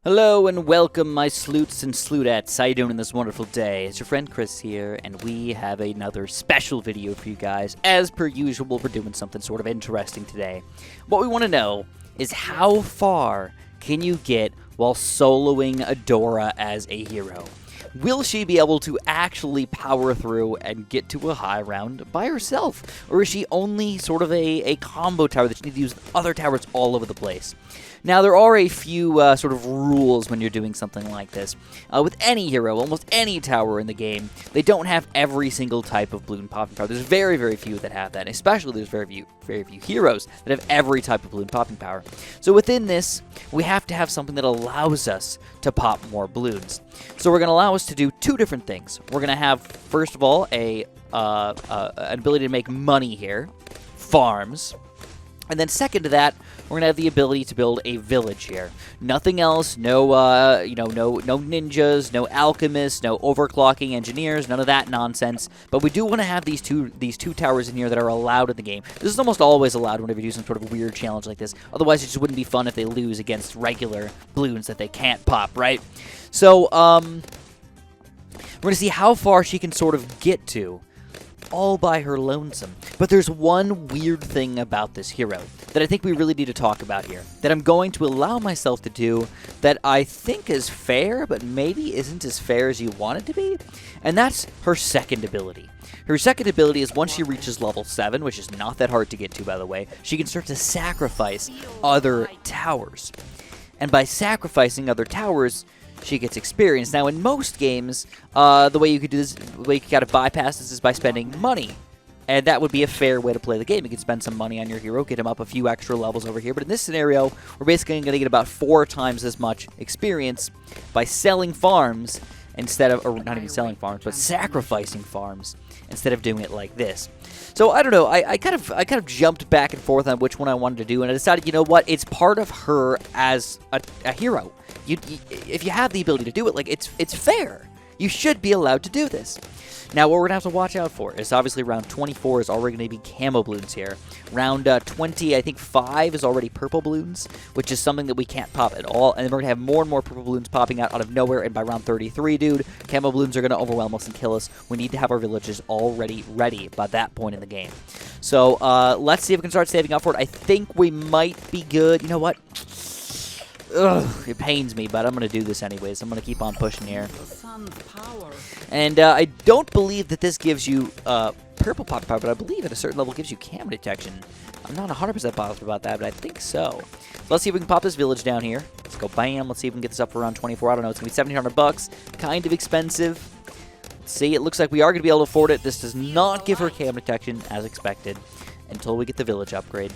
Hello and welcome, my sleuts and sleutettes. How you doing in this wonderful day? It's your friend Chris here, and we have another special video for you guys. As per usual, we're doing something sort of interesting today. What we want to know is how far can you get while soloing Adora as a hero? Will she be able to actually power through and get to a high round by herself? Or is she only sort of a combo tower that you need to use with other towers all over the place? Now, there are a few sort of rules when you're doing something like this. With any hero, almost any tower in the game, they don't have every single type of balloon popping power. There's very, very few that have that. Especially there's very few heroes that have every type of balloon popping power. So within this, we have to have something that allows us to pop more balloons. So we're going to allow us to do two different things. We're going to have, first of all, an ability to make money here, farms. And then second to that, we're gonna have the ability to build a village here. Nothing else. No, no ninjas, no alchemists, no overclocking engineers, none of that nonsense. But we do want to have these two towers in here that are allowed in the game. This is almost always allowed whenever you do some sort of weird challenge like this. Otherwise, it just wouldn't be fun if they lose against regular balloons that they can't pop, right? So, we're gonna see how far she can sort of get to, all by her lonesome. But there's one weird thing about this hero that I think we really need to talk about here, that I'm going to allow myself to do, that I think is fair, but maybe isn't as fair as you want it to be, and that's her second ability. Her second ability is once she reaches level 7, which is not that hard to get to, by the way, she can start to sacrifice other towers. And by sacrificing other towers, she gets experience. Now, in most games, the way you could do this, the way you kind of bypass this is by spending money. And that would be a fair way to play the game. You could spend some money on your hero, get him up a few extra levels over here. But in this scenario, we're basically going to get about 4 times as much experience by selling farms instead of, or not even selling farms, but sacrificing farms instead of doing it like this. So I don't know. I kind of jumped back and forth on which one I wanted to do, and I decided, you know what? It's part of her as a hero. If you have the ability to do it, like it's fair. You should be allowed to do this. Now, what we're gonna have to watch out for is obviously round 24 is already gonna be camo balloons here. Round 20, I think 5 is already purple balloons, which is something that we can't pop at all. And then we're gonna have more and more purple balloons popping out of nowhere. And by round 33, dude, camo balloons are gonna overwhelm us and kill us. We need to have our villages already ready by that point in the game. So let's see if we can start saving up for it. I think we might be good. You know what? Ugh, it pains me, but I'm going to do this anyways. I'm going to keep on pushing here. And I don't believe that this gives you purple pop power, but I believe at a certain level gives you cam detection. I'm not 100% positive about that, but I think so. So let's see if we can pop this village down here. Let's go bam. Let's see if we can get this up for around 24. I don't know. It's going to be $1,700. Kind of expensive. Let's see, it looks like we are going to be able to afford it. This does not give her cam detection, as expected, until we get the village upgrade.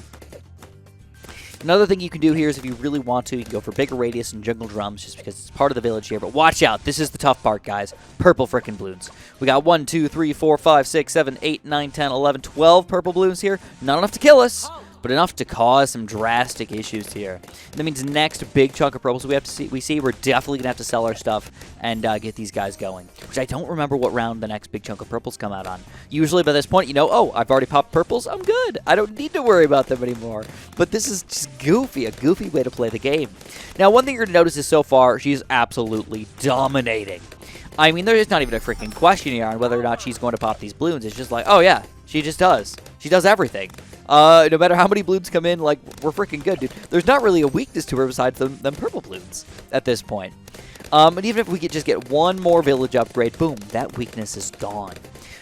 Another thing you can do here is if you really want to, you can go for bigger radius and jungle drums just because it's part of the village here. But watch out. This is the tough part, guys. Purple frickin' balloons. We got 1, 2, 3, 4, 5, 6, 7, 8, 9, 10, 11, 12 purple balloons here. Not enough to kill us, but enough to cause some drastic issues here. That means next big chunk of purples we're definitely going to have to sell our stuff and get these guys going. Which I don't remember what round the next big chunk of purples come out on. Usually by this point, you know, oh, I've already popped purples. I'm good. I don't need to worry about them anymore. But this is just goofy, a goofy way to play the game. Now, one thing you're going to notice is so far, she's absolutely dominating. I mean, there is not even a freaking question here on whether or not she's going to pop these balloons. It's just like, oh yeah, she just does. She does everything. No matter how many balloons come in, like, we're freaking good, dude. There's not really a weakness to her besides them purple balloons at this point. And even if we could just get one more village upgrade, boom, that weakness is gone.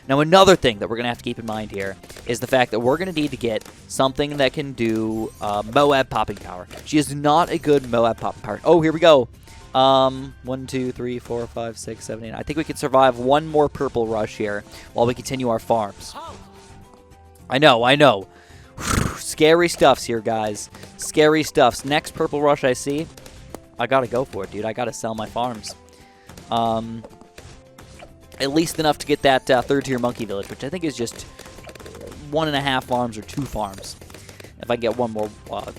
Now, another thing that we're going to have to keep in mind here is the fact that we're going to need to get something that can do Moab popping power. She is not a good Moab popping power. Oh, here we go. 1, 2, 3, 4, 5, 6, 7, 8. I think we can survive one more purple rush here while we continue our farms. I know. Scary stuffs here, guys. Scary stuffs. Next purple rush I see, I gotta go for it, dude. I gotta sell my farms. At least enough to get that third-tier monkey village, which I think is just 1.5 farms or 2 farms. If I get one more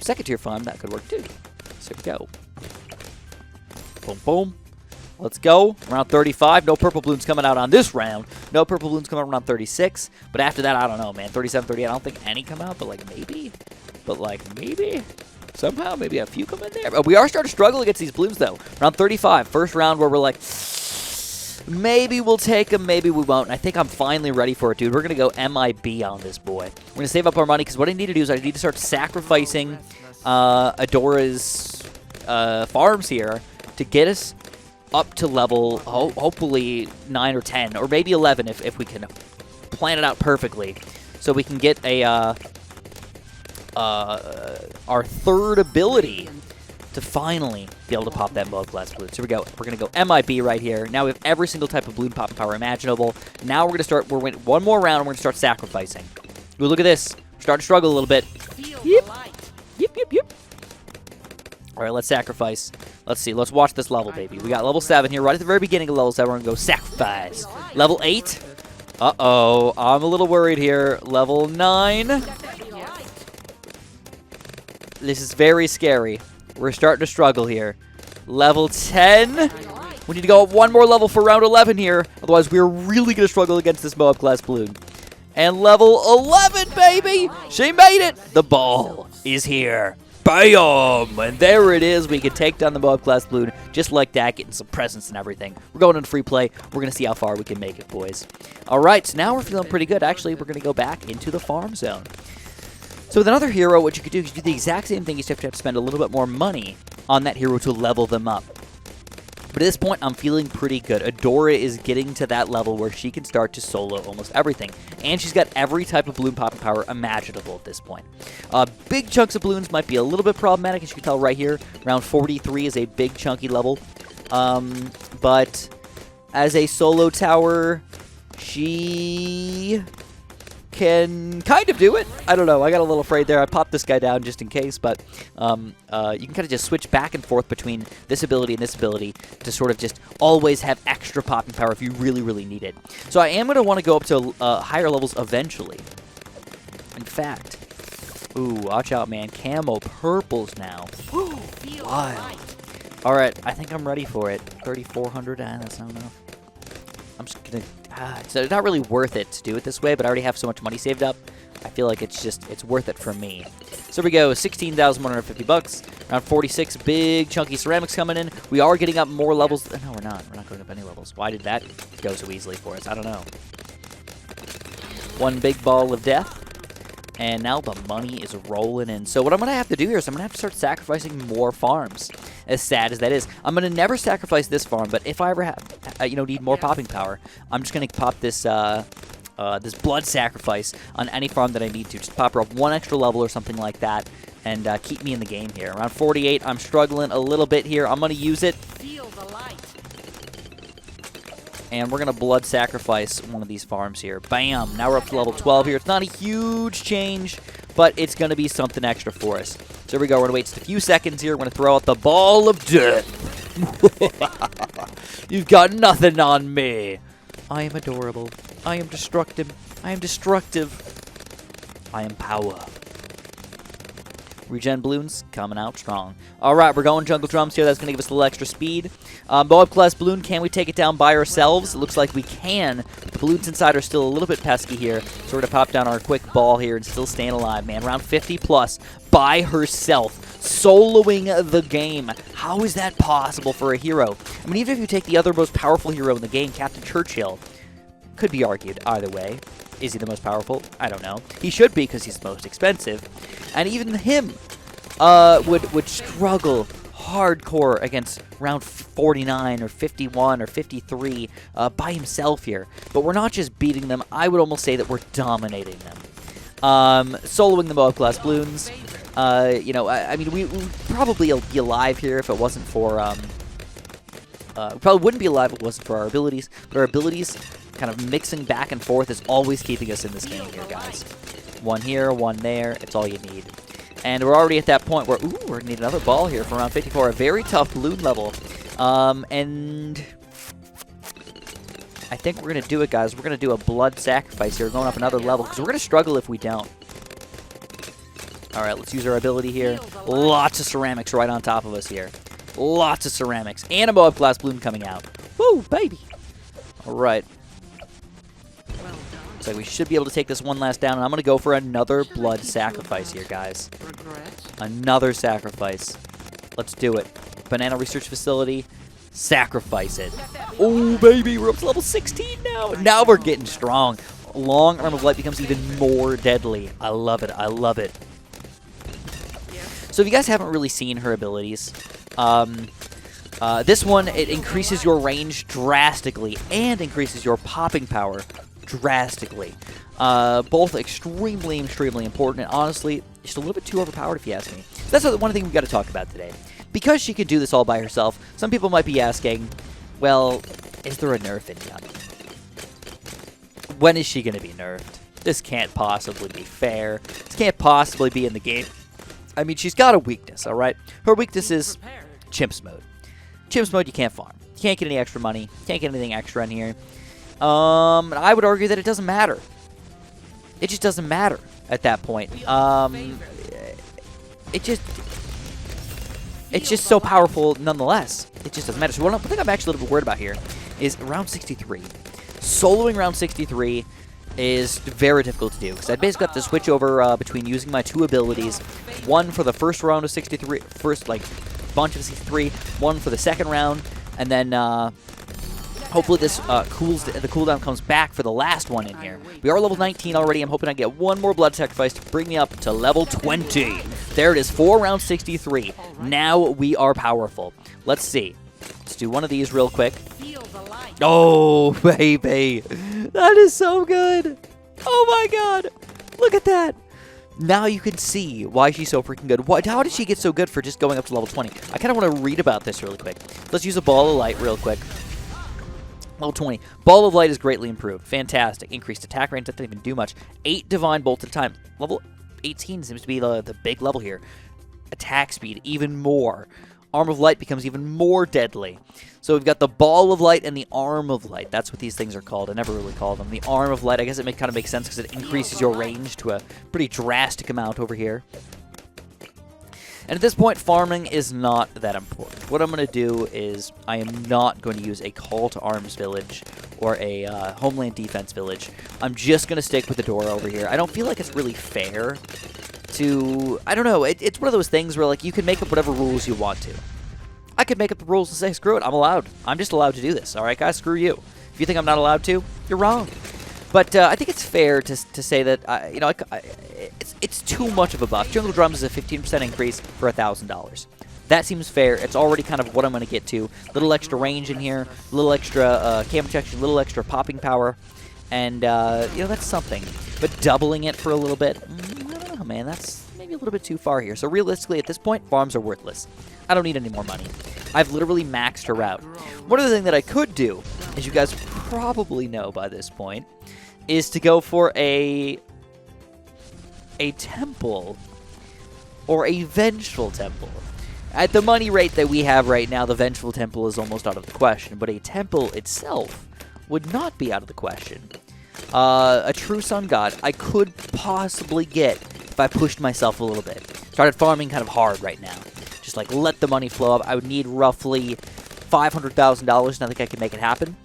second-tier farm, that could work too. So here we go. Boom, boom. Let's go. Round 35. No purple balloons coming out on this round. No purple balloons coming out around 36. But after that, I don't know, man. 37, 38. I don't think any come out, but like maybe. Somehow, maybe a few come in there. We are starting to struggle against these Bloons, though. Round 35, first round where we're like, maybe we'll take them, maybe we won't. And I think I'm finally ready for it, dude. We're going to go MIB on this boy. We're going to save up our money because what I need to do is I need to start sacrificing Adora's farms here to get us up to level, hopefully 9 or 10, or maybe 11 if we can plan it out perfectly. So we can get a our third ability to finally be able to pop that Moab Glass Bloon. So here we go. We're going to go MIB right here. Now we have every single type of Bloon popping power imaginable. Now we're going to start, we're winning one more round and we're going to start sacrificing. Ooh, look at this. We're starting to struggle a little bit. Yep. Yep. All right, let's sacrifice. Let's see. Let's watch this level, baby. We got level 7 here. Right at the very beginning of level 7, we're going to go sacrifice. Level 8. Uh-oh. I'm a little worried here. Level 9. This is very scary. We're starting to struggle here. Level 10. We need to go up one more level for round 11 here. Otherwise, we're really going to struggle against this Moab Glass Bloon. And level 11, baby! She made it! The ball is here. Bam! And there it is. We can take down the Moab Glass Bloon just like that, getting some presents and everything. We're going into free play. We're going to see how far we can make it, boys. All right, so now we're feeling pretty good. Actually, we're going to go back into the farm zone. So with another hero, what you could do is do the exact same thing. You just have to spend a little bit more money on that hero to level them up. But at this point, I'm feeling pretty good. Adora is getting to that level where she can start to solo almost everything. And she's got every type of Bloon popping power imaginable at this point. Big chunks of Bloons might be a little bit problematic, as you can tell right here. Round 43 is a big chunky level. But as a solo tower, she can kind of do it. I don't know. I got a little afraid there. I popped this guy down just in case, but you can kind of just switch back and forth between this ability and this ability to sort of just always have extra popping power if you really, really need it. So I am going to want to go up to higher levels eventually. In fact, ooh, watch out, man. Camo purples now. Woo, wild. All right, I think I'm ready for it. 3,400, that's not enough. I'm just going to... so it's not really worth it to do it this way, but I already have so much money saved up. I feel like it's worth it for me. So here we go, 16,150 bucks. Around 46, big chunky ceramics coming in. We are getting up more levels. No, we're not. We're not going up any levels. Why did that go so easily for us? I don't know. One big ball of death. And now the money is rolling in. So what I'm going to have to do here is I'm going to have to start sacrificing more farms. As sad as that is. I'm going to never sacrifice this farm, but if I ever have, need more popping power, I'm just going to pop this this blood sacrifice on any farm that I need to. Just pop her up one extra level or something like that and keep me in the game here. Around 48, I'm struggling a little bit here. I'm going to use it. Feel the light. And we're going to blood sacrifice one of these farms here. Bam! Now we're up to level 12 here. It's not a huge change, but it's going to be something extra for us. So here we go. We're going to wait just a few seconds here. We're going to throw out the ball of death. You've got nothing on me. I am adorable. I am destructive. I am destructive. I am power. Regen Bloons coming out strong. All right, we're going Jungle Drums here. That's going to give us a little extra speed. Moab Glass Bloon, can we take it down by ourselves? It looks like we can. The Bloons inside are still a little bit pesky here. So we're going to pop down our quick ball here and still staying alive, man. Round 50 plus by herself, soloing the game. How is that possible for a hero? I mean, even if you take the other most powerful hero in the game, Captain Churchill, could be argued either way. Is he the most powerful? I don't know. He should be because he's the most expensive. And even him would struggle hardcore against round 49 or 51 or 53 by himself here. But we're not just beating them. I would almost say that we're dominating them. Soloing the Moab Glass Bloons. I mean, we'd probably be alive here if it wasn't for... we probably wouldn't be alive if it wasn't for our abilities. But our abilities... kind of mixing back and forth is always keeping us in this game here, guys. One here, one there. It's all you need. And we're already at that point where, ooh, we're going to need another ball here for round 54. A very tough Bloon level. And I think we're going to do it, guys. We're going to do a blood sacrifice here, going up another level, because we're going to struggle if we don't. All right, let's use our ability here. Lots of ceramics right on top of us here. Lots of ceramics. And a Moab Glass Bloon coming out. Woo, baby. All right. So we should be able to take this one last down, and I'm going to go for another blood sacrifice here, guys. Another sacrifice. Let's do it. Banana Research Facility. Sacrifice it. Oh, baby. We're up to level 16 now. Now we're getting strong. Long Arm of Light becomes even more deadly. I love it. I love it. So if you guys haven't really seen her abilities, this one, it increases your range drastically and increases your popping power drastically. Both extremely, extremely important, and honestly, just a little bit too overpowered if you ask me. So that's one thing we've got to talk about today. Because she could do this all by herself, some people might be asking, well, is there a nerf incoming? When is she going to be nerfed? This can't possibly be fair. This can't possibly be in the game. I mean, she's got a weakness, alright? Her weakness is Chimps mode. Chimps mode, you can't farm. You can't get any extra money. Can't get anything extra in here. I would argue that it doesn't matter. It just doesn't matter at that point. It's just so powerful nonetheless. It just doesn't matter. So one thing I'm actually a little bit worried about here is round 63. Soloing round 63 is very difficult to do because I basically have to switch over between using my two abilities. One for the first round of 63, bunch of 63, one for the second round, and then hopefully this the cooldown comes back for the last one in here. We are level 19 already. I'm hoping I get one more blood sacrifice to bring me up to level 20. There it is, 4 round 63. Now we are powerful. Let's see. Let's do one of these real quick. Oh, baby. That is so good. Oh, my God. Look at that. Now you can see why she's so freaking good. How did she get so good for just going up to level 20? I kind of want to read about this really quick. Let's use a Ball of Light real quick. Level 20. Ball of Light is greatly improved. Fantastic. Increased attack range. Doesn't even do much. 8 Divine Bolts at a time. Level 18 seems to be the big level here. Attack speed, even more. Arm of Light becomes even more deadly. So we've got the Ball of Light and the Arm of Light. That's what these things are called. I never really call them. The Arm of Light, I guess it kind of makes sense because it increases your range to a pretty drastic amount over here. And at this point, farming is not that important. What I'm going to do is I am not going to use a Call to Arms village or a Homeland Defense village. I'm just going to stick with Adora over here. I don't feel like it's really fair to... I don't know. It's one of those things where like you can make up whatever rules you want to. I could make up the rules and say, screw it, I'm allowed. I'm just allowed to do this. All right, guys, screw you. If you think I'm not allowed to, you're wrong. But I think it's fair to say that, it's too much of a buff. Jungle Drums is a 15% increase for $1,000. That seems fair. It's already kind of what I'm going to get to. Little extra range in here, little extra cam protection, little extra popping power, and, that's something. But doubling it for a little bit, I don't know, man. That's maybe a little bit too far here. So realistically, at this point, farms are worthless. I don't need any more money. I've literally maxed her out. One other thing that I could do, as you guys probably know by this point, is to go for a temple or a vengeful temple. At the money rate that we have right now, the vengeful temple is almost out of the question, but a temple itself would not be out of the question. A true sun god I could possibly get if I pushed myself a little bit. Started farming kind of hard right now. Just like let the money flow up. I would need roughly $500,000, and I think I can make it happen.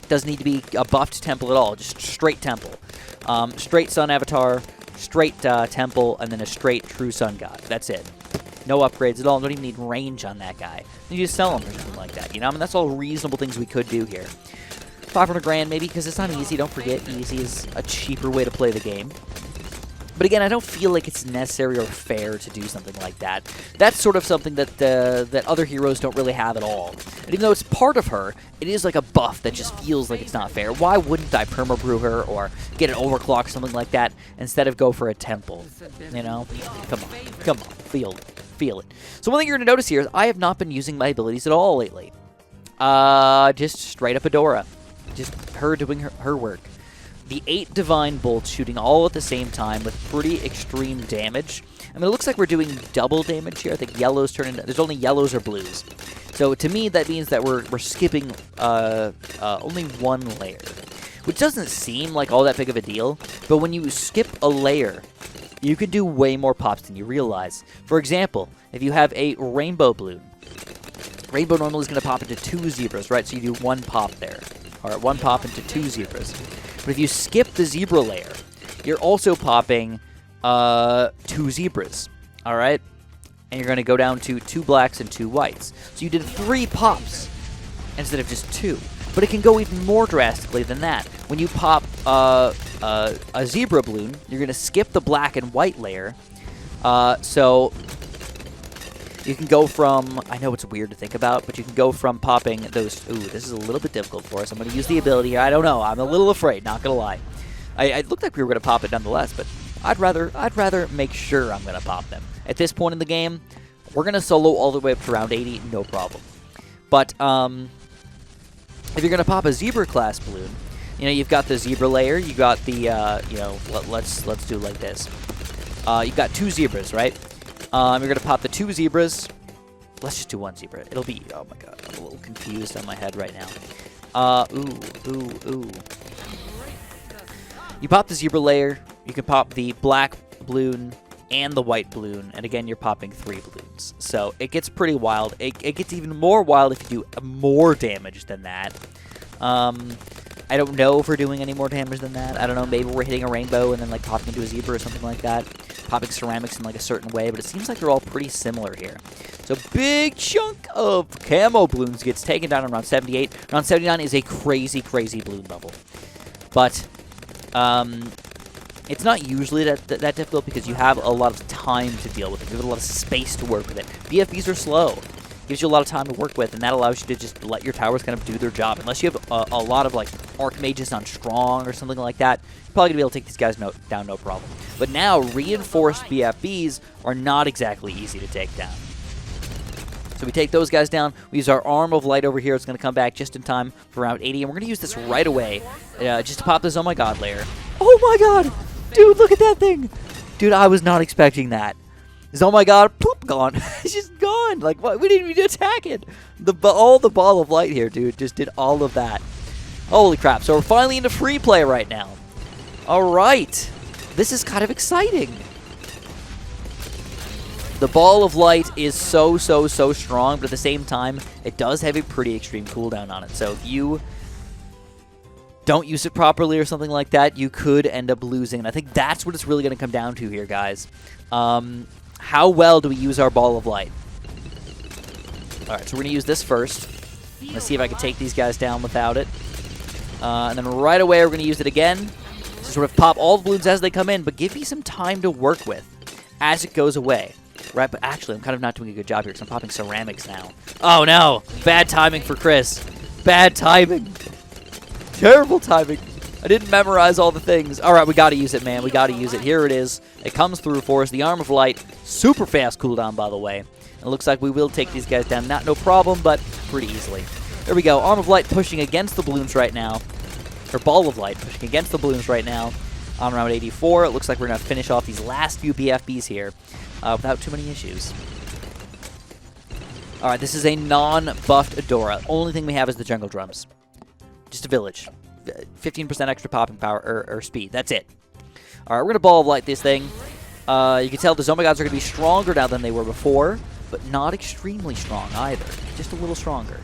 Doesn't need to be a buffed temple at all, just straight temple. Straight sun avatar, straight temple, and then a straight true sun god. That's it. No upgrades at all. Don't even need range on that guy. You just sell him or something like that. You know, I mean, that's all reasonable things we could do here. 500 grand maybe, because it's not easy. Don't forget, easy is a cheaper way to play the game. But again, I don't feel like it's necessary or fair to do something like that. That's sort of something that that other heroes don't really have at all. And even though it's part of her, it is like a buff that just feels like it's not fair. Why wouldn't I perma-brew her or get an overclock or something like that instead of go for a temple? You know? Come on. Feel it. So one thing you're going to notice here is I have not been using my abilities at all lately. Just straight up Adora. Just her doing her work. The 8 Divine Bolts shooting all at the same time with pretty extreme damage. I mean, it looks like we're doing double damage here. I think yellows turn into... There's only yellows or blues. So to me, that means that we're skipping only one layer. Which doesn't seem like all that big of a deal. But when you skip a layer, you can do way more pops than you realize. For example, if you have a Rainbow Bloon, Rainbow normally is going to pop into 2 zebras, right? So you do 1 pop there. Alright, 1 pop into 2 zebras. But if you skip the zebra layer, you're also popping 2 zebras. All right? And you're going to go down to 2 blacks and 2 whites. So you did 3 pops instead of just 2. But it can go even more drastically than that. When you pop a zebra balloon, you're going to skip the black and white layer. So you can go from, I know it's weird to think about, but you can go from popping those, ooh, this is a little bit difficult for us. I'm going to use the ability here. I don't know. I'm a little afraid, not going to lie. It looked like we were going to pop it nonetheless, but I'd rather make sure I'm going to pop them. At this point in the game, we're going to solo all the way up to round 80, no problem. But, if you're going to pop a zebra class balloon, you know, you've got the zebra layer, you got the, you know, let's do it like this. You've got 2 zebras, right? You're going to pop the 2 zebras. Let's just do 1 zebra. It'll be, oh my god, I'm a little confused on my head right now. Ooh. You pop the zebra layer, you can pop the black balloon and the white balloon, and again, you're popping 3 balloons. So it gets pretty wild. It gets even more wild if you do more damage than that. I don't know if we're doing any more damage than that. I don't know, maybe we're hitting a rainbow and then like popping into a zebra or something like that. Popping ceramics in like a certain way, but it seems like they're all pretty similar here. So big chunk of camo balloons gets taken down on round 78. Round 79 is a crazy, crazy balloon level. But it's not usually that difficult because you have a lot of time to deal with it. You have a lot of space to work with it. BFBs are slow. Gives you a lot of time to work with, and that allows you to just let your towers kind of do their job. Unless you have a lot of like archmages on strong or something like that, you're probably gonna be able to take these guys down no problem. But now reinforced BFBs are not exactly easy to take down. So we take those guys down. We use our Arm of Light over here. It's going to come back just in time for round 80. And we're going to use this right away just to pop this Oh My God layer. Oh my god! Dude, look at that thing! Dude, I was not expecting that. This Oh My God, poop, gone. It's just gone. Like, what? We didn't even attack it. All the Ball of Light here, dude, just did all of that. Holy crap. So we're finally into free play right now. All right. This is kind of exciting. The Ball of Light is so strong, but at the same time, it does have a pretty extreme cooldown on it. So if you don't use it properly or something like that, you could end up losing. And I think that's what it's really going to come down to here, guys. How well do we use our Ball of Light? All right, so we're going to use this first. Let's see if I can take these guys down without it. And then right away, we're going to use it again to sort of pop all the balloons as they come in, but give me some time to work with as it goes away. Right, but actually, I'm kind of not doing a good job here because I'm popping ceramics now. Oh, no. Bad timing for Chris. Bad timing. Terrible timing. I didn't memorize all the things. All right, we got to use it, man. We got to use it. Here it is. It comes through for us. The Arm of Light. Super fast cooldown, by the way. And it looks like we will take these guys down. Not no problem, but pretty easily. There we go. Arm of Light pushing against the balloons right now. Or Ball of Light pushing against the balloons right now. On round 84. It looks like we're going to finish off these last few BFBs here without too many issues. All right, this is a non-buffed Adora. Only thing we have is the jungle drums. Just a village. 15% extra popping power or speed. That's it. All right, we're going to Ball of Light this thing. You can tell the Oh My Gods are going to be stronger now than they were before, but not extremely strong either. Just a little stronger.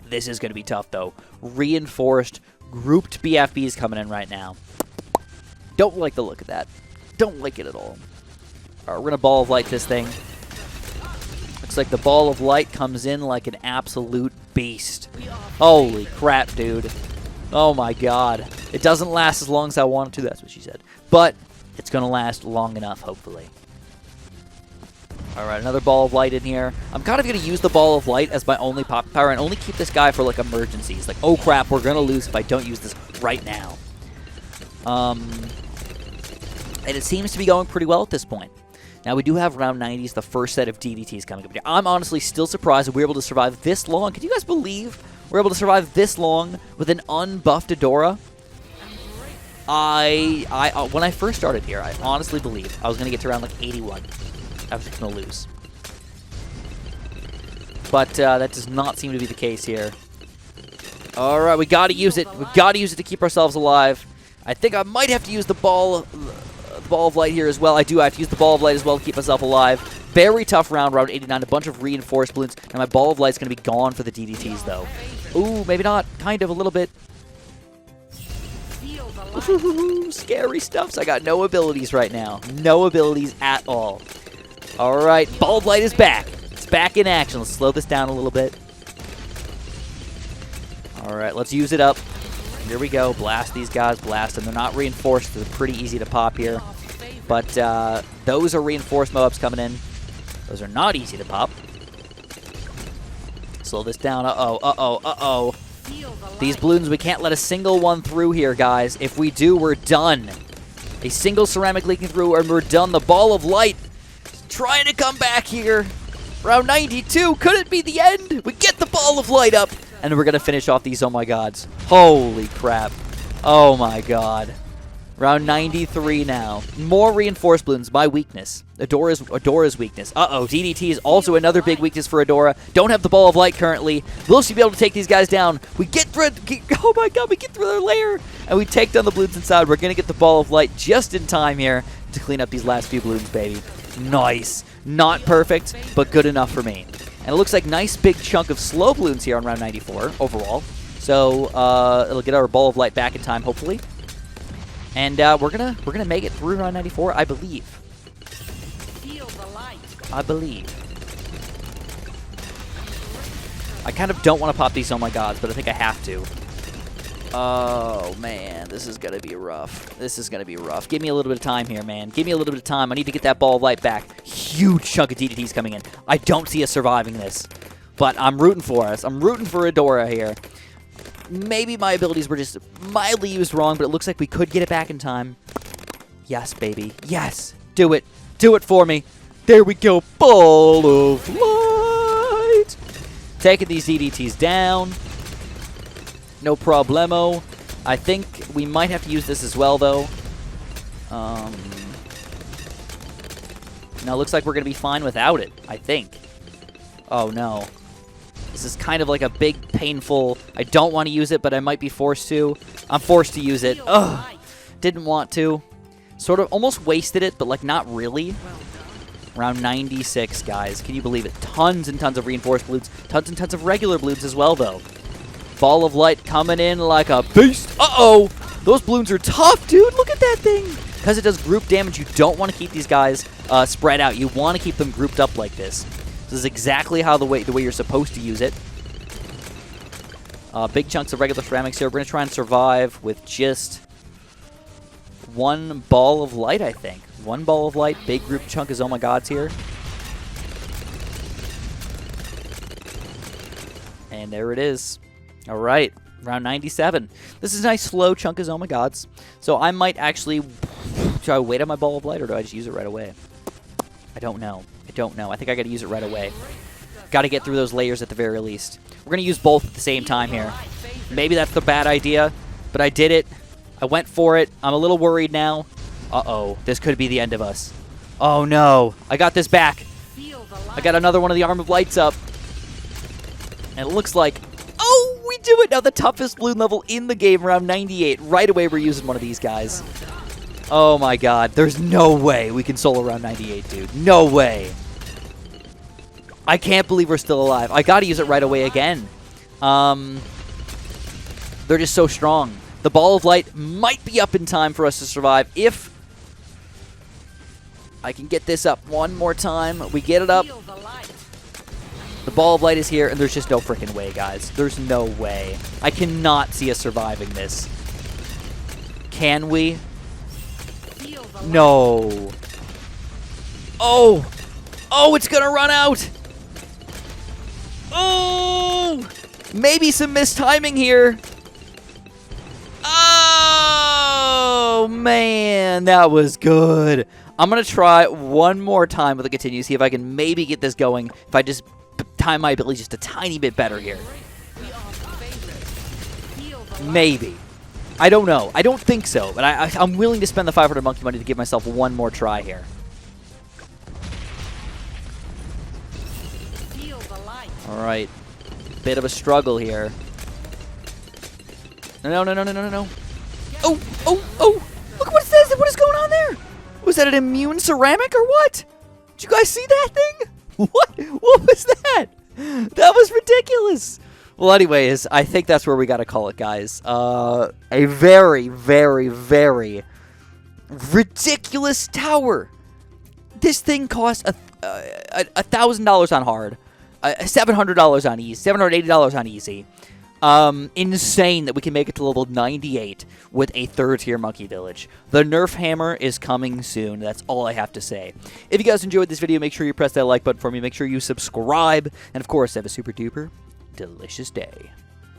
This is going to be tough, though. Reinforced, grouped BFBs coming in right now. Don't like the look of that. Don't like it at all. All right, we're going to Ball of Light this thing. Looks like the Ball of Light comes in like an absolute beast. Holy crap, dude. Oh my god. It doesn't last as long as I want it to, that's what she said. But it's going to last long enough, hopefully. All right, another Ball of Light in here. I'm kind of going to use the Ball of Light as my only pop power and only keep this guy for like emergencies. Like, oh crap, we're going to lose if I don't use this right now. And it seems to be going pretty well at this point. Now, we do have round 90s, the first set of DDTs coming up here. I'm honestly still surprised that we were able to survive this long. Can you guys believe we're able to survive this long with an unbuffed Adora? When I first started here, I honestly believed I was going to get to around like 81. I was just going to lose. But that does not seem to be the case here. All right, we got to use it. We got to use it to keep ourselves alive. I think I might have to use the Ball of Light here as well. I do have to use the Ball of Light as well to keep myself alive. Very tough round 89. A bunch of reinforced balloons. And my Ball of Light's going to be gone for the DDTs, though. Ooh, maybe not. Kind of, a little bit. Ooh, scary stuff. So I got no abilities right now. No abilities at all. All right, Ball of Light is back. It's back in action. Let's slow this down a little bit. All right, let's use it up. Here we go. Blast these guys. Blast them. They're not reinforced. They're pretty easy to pop here. But those are reinforced MOABs coming in. Those are not easy to pop. Slow this down. Uh-oh, uh-oh, uh-oh. These Bloons, we can't let a single one through here, guys. If we do, we're done. A single ceramic leaking through, and we're done. The Ball of Light is trying to come back here. Round 92. Could it be the end? We get the Ball of Light up, and we're going to finish off these Oh My Gods. Holy crap. Oh, my God. Round 93 now. More reinforced Bloons, my weakness. Adora's weakness. Uh-oh, DDT is also another big weakness for Adora. Don't have the Ball of Light currently. Will she be able to take these guys down? We get through oh my God, we get through their lair, and we take down the Bloons inside. We're going to get the Ball of Light just in time here to clean up these last few Bloons, baby. Nice. Not perfect, but good enough for me. And it looks like nice big chunk of slow Bloons here on round 94 overall. So it'll get our Ball of Light back in time, hopefully. And we're gonna make it through round 94, I believe. Feel the light. I believe. I kind of don't want to pop these Oh My Gods, but I think I have to. Oh man, this is gonna be rough. This is gonna be rough. Give me a little bit of time here, man. Give me a little bit of time. I need to get that Ball of Light back. Huge chunk of DDTs coming in. I don't see us surviving this, but I'm rooting for us. I'm rooting for Adora here. Maybe my abilities were just mildly used wrong, but it looks like we could get it back in time. Yes, baby. Yes. Do it. Do it for me. There we go. Ball of Light. Taking these DDTs down. No problemo. I think we might have to use this as well, though. No, it looks like we're going to be fine without it, I think. Oh, no. This is kind of like a big, painful... I don't want to use it, but I might be forced to. I'm forced to use it. Ugh. Didn't want to. Sort of almost wasted it, but like not really. Round 96, guys. Can you believe it? Tons and tons of reinforced Bloons. Tons and tons of regular Bloons as well, though. Ball of Light coming in like a beast. Uh-oh! Those Bloons are tough, dude. Look at that thing. Because it does group damage, you don't want to keep these guys spread out. You want to keep them grouped up like this. This is exactly how the way you're supposed to use it. Big chunks of regular ceramics here. We're going to try and survive with just one Ball of Light, I think. One Ball of Light, big group chunk of Oh My Gods here. And there it is. All right, round 97. This is a nice slow chunk of Oh My Gods. So I might actually... Should I wait on my Ball of Light, or do I just use it right away? I don't know. I don't know. I think I got to use it right away. Got to get through those layers at the very least. We're going to use both at the same time here. Maybe that's the bad idea, but I did it. I went for it. I'm a little worried now. Uh-oh. This could be the end of us. Oh, no. I got this back. I got another one of the Arm of Lights up. And it looks like... Oh, we do it! Now the toughest Bloon level in the game, around 98. Right away, we're using one of these guys. Oh, my God. There's no way we can solo around 98, dude. No way. I can't believe we're still alive. I got to use it right away again. They're just so strong. The Ball of Light might be up in time for us to survive if I can get this up one more time. We get it up. The Ball of Light is here, and there's just no freaking way, guys. There's no way. I cannot see us surviving this. Can we? No. Oh! Oh, it's gonna run out! Oh! Maybe some mistiming here. Oh, man. That was good. I'm gonna try one more time with the continue, see if I can maybe get this going. If I just time my ability just a tiny bit better here. Maybe. I don't know. I don't think so, but I'm willing to spend the 500 monkey money to give myself one more try here. All right. Bit of a struggle here. No, no, no, no, no, no, no. Oh, oh, oh. Look what it says. What is going on there? Was that an immune ceramic or what? Did you guys see that thing? What? What was that? That was ridiculous. Well, anyways, I think that's where we got to call it, guys. A very, very, very ridiculous tower. This thing cost $1,000 on hard, $700 on easy, $780 on easy. Insane that we can make it to level 98 with a 3rd tier monkey village. The nerf hammer is coming soon. That's all I have to say. If you guys enjoyed this video, make sure you press that like button for me. Make sure you subscribe. And of course, have a super duper delicious day.